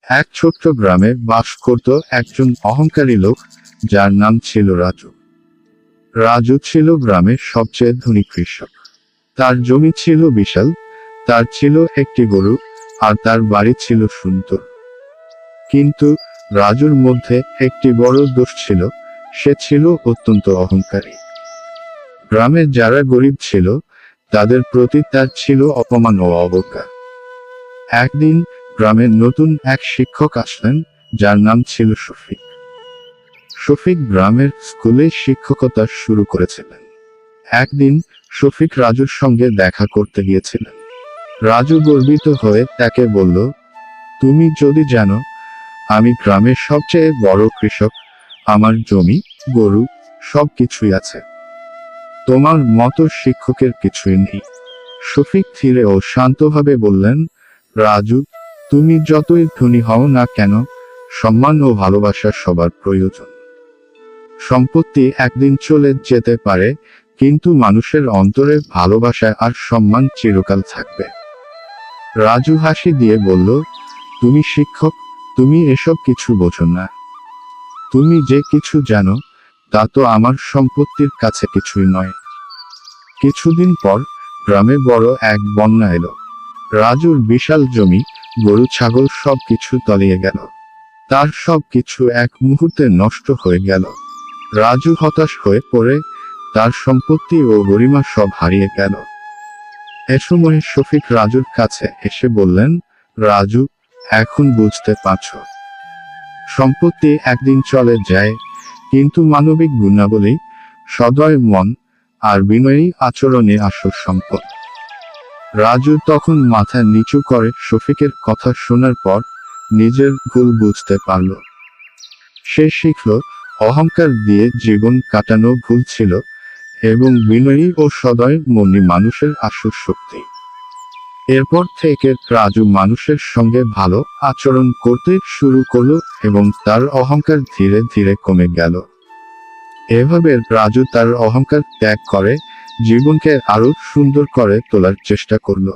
এক ছোট্ট গ্রামে বাস করত একজন অহংকারী লোক, যার নাম ছিল রাজু। রাজু ছিল গ্রামের সবচেয়ে ধনী কৃষক। তার জমি ছিল বিশাল, তার ছিল একটি গরু, আর তার বাড়ি ছিল সুন্দর। কিন্তু রাজুর মধ্যে একটি বড় দোষ ছিল, সে ছিল অত্যন্ত অহংকারী। গ্রামের যারা গরিব ছিল, তাদের প্রতি তার ছিল অপমান ও অবজ্ঞা। একদিন গ্রামের নতুন এক শিক্ষক আসলেন, যার নাম ছিল শফিক। শফিক গ্রামের স্কুলে শিক্ষকতা শুরু করেছিলেন। একদিন শফিক রাজুর সঙ্গে দেখা করতে গিয়েছিলেন। রাজু গর্বিত হয়ে তাকে বলল, তুমি যদি জানো, আমি গ্রামের সবচেয়ে বড় কৃষক, আমার জমি, গরু, সব কিছুই আছে। তোমার মতো শিক্ষকের কিছুই নেই। শফিক ধীরে ও শান্তভাবে বললেন, রাজু, তুমি যতই ধনী হও না কেন, সম্মান ও ভালোবাসা সবার প্রয়োজন। সম্পত্তি একদিন চলে যেতে পারে, কিন্তু মানুষের অন্তরে ভালোবাসা আর সম্মান চিরকাল থাকবে। রাজু হাসি দিয়ে বলল, তুমি শিক্ষক, তুমি এসব কিছু বোঝো না। তুমি যে কিছু জানো, তা তো আমার সম্পত্তির কাছে কিছুই নয়। কিছুদিন পর গ্রামে বড় এক বন্যা এলো। রাজুর বিশাল জমি, গরু ছাগল সব কিছু তলিয়ে গেল। তার সব কিছু এক মুহূর্তে নষ্ট হয়ে গেল। রাজু হতাশ হয়ে পড়ে, তার সম্পত্তি ও গরিমা সব হারিয়ে গেল। এ সময় শফিক রাজুর কাছে এসে বললেন, রাজু, এখন বুঝতে পারছ, সম্পত্তি একদিন চলে যায়, কিন্তু মানবিক গুণাবলী, সদয় মন আর বিনয়ী আচরণে আসল সম্পদ। রাজু তখন মাথা নিচু করে শফিকের কথা শোনার পর নিজের ভুল বুঝতে পারল। সে শিখল, অহংকার দিয়ে জীবন কাটানো ভুল ছিল, এবং বিনয়ী ও সদয় মনই মানুষের আসল শক্তি। এরপর থেকে রাজু মানুষের সঙ্গে ভালো আচরণ করতে শুরু করল এবং তার অহংকার ধীরে ধীরে কমে গেল। এভাবে রাজু তার অহংকার ত্যাগ করে জীবনকে আরো সুন্দর করে তোলার চেষ্টা করল।